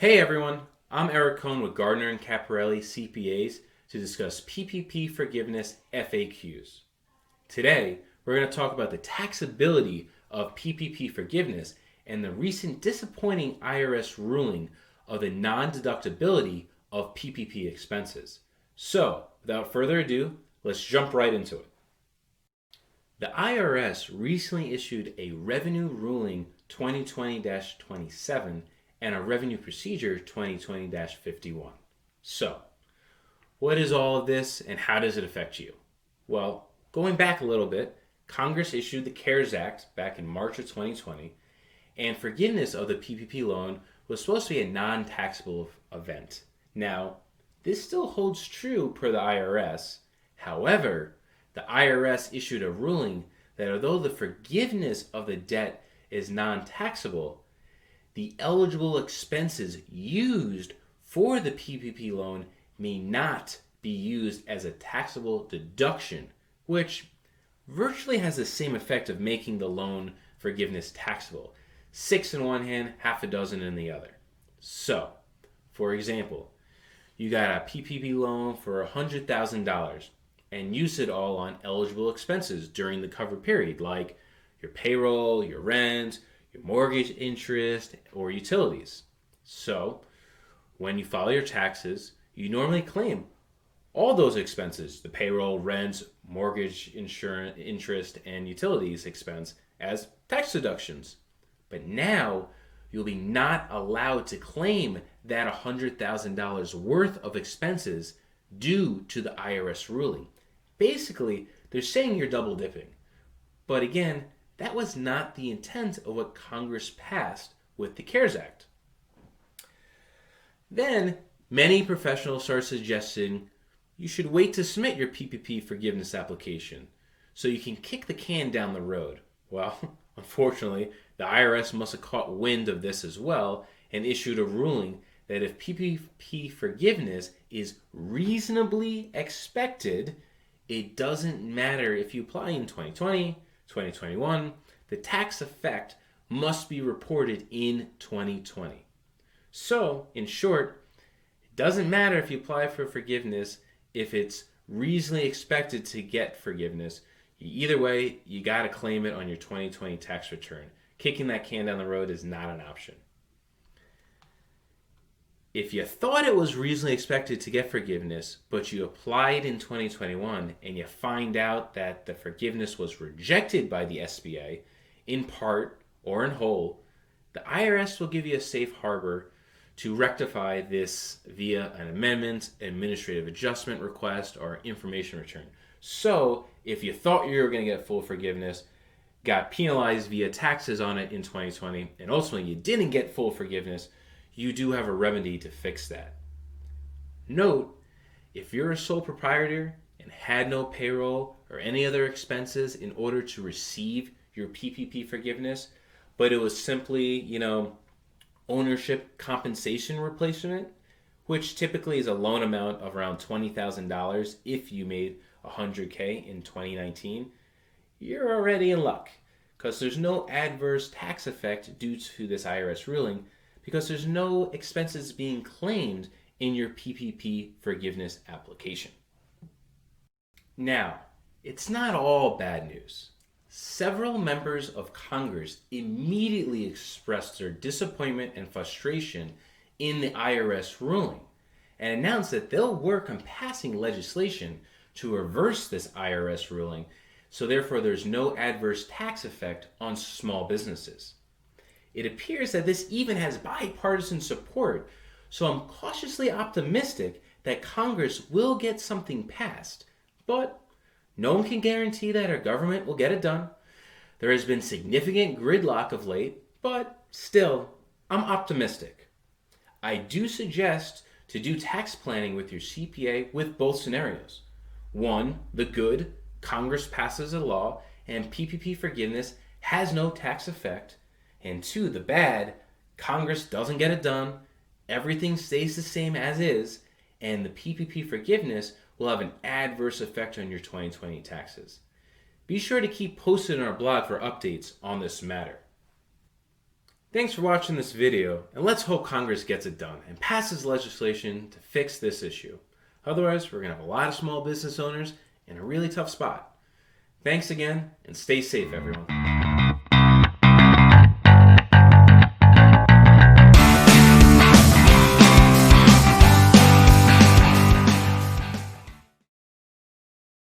Hey everyone, I'm Eric Cohen with Gardner and Caparelli CPAs to discuss PPP forgiveness FAQs. Today, we're going to talk about the taxability of PPP forgiveness and the recent disappointing IRS ruling of the non-deductibility of PPP expenses. So, without further ado, let's jump right into it. The IRS recently issued a Revenue Ruling 2020-27 and a Revenue Procedure 2020-51. So, what is all of this and how does it affect you? Well, going back a little bit, Congress issued the CARES Act back in March of 2020, and forgiveness of the PPP loan was supposed to be a non-taxable event. Now, this still holds true per the IRS. However, the IRS issued a ruling that although the forgiveness of the debt is non-taxable, the eligible expenses used for the PPP loan may not be used as a taxable deduction, which virtually has the same effect of making the loan forgiveness taxable. 6 in one hand, half a dozen in the other. So, for example, you got a PPP loan for $100,000 and use it all on eligible expenses during the covered period, like your payroll, your rent, your mortgage interest, or utilities. So, when you file your taxes, you normally claim all those expenses, the payroll, rent, mortgage, insurance, interest, and utilities expense, as tax deductions. But now, you'll be not allowed to claim that $100,000 worth of expenses due to the IRS ruling. Basically, they're saying you're double dipping. But again, that was not the intent of what Congress passed with the CARES Act. Then, many professionals started suggesting you should wait to submit your PPP forgiveness application so you can kick the can down the road. Well, unfortunately, the IRS must have caught wind of this as well and issued a ruling that if PPP forgiveness is reasonably expected, it doesn't matter if you apply in 2020, 2021, the tax effect must be reported in 2020. So, in short, it doesn't matter if you apply for forgiveness if it's reasonably expected to get forgiveness. Either way, you got to claim it on your 2020 tax return. Kicking that can down the road is not an option. If you thought it was reasonably expected to get forgiveness, but you applied in 2021 and you find out that the forgiveness was rejected by the SBA, in part or in whole, the IRS will give you a safe harbor to rectify this via an amendment, administrative adjustment request, or information return. So, if you thought you were going to get full forgiveness, got penalized via taxes on it in 2020, and ultimately you didn't get full forgiveness, you do have a remedy to fix that. Note, if you're a sole proprietor and had no payroll or any other expenses in order to receive your PPP forgiveness, but it was simply, ownership compensation replacement, which typically is a loan amount of around $20,000 if you made $100K in 2019, you're already in luck because there's no adverse tax effect due to this IRS ruling because there's no expenses being claimed in your PPP forgiveness application. Now, it's not all bad news. Several members of Congress immediately expressed their disappointment and frustration in the IRS ruling and announced that they'll work on passing legislation to reverse this IRS ruling, so therefore there's no adverse tax effect on small businesses. It appears that this even has bipartisan support, so I'm cautiously optimistic that Congress will get something passed, but no one can guarantee that our government will get it done. There has been significant gridlock of late, but still, I'm optimistic. I do suggest to do tax planning with your CPA with both scenarios. One, the good, Congress passes a law and PPP forgiveness has no tax effect. And two, the bad, Congress doesn't get it done, everything stays the same as is, and the PPP forgiveness will have an adverse effect on your 2020 taxes. Be sure to keep posted on our blog for updates on this matter. Thanks for watching this video, and let's hope Congress gets it done and passes legislation to fix this issue. Otherwise, we're going to have a lot of small business owners in a really tough spot. Thanks again, and stay safe, everyone.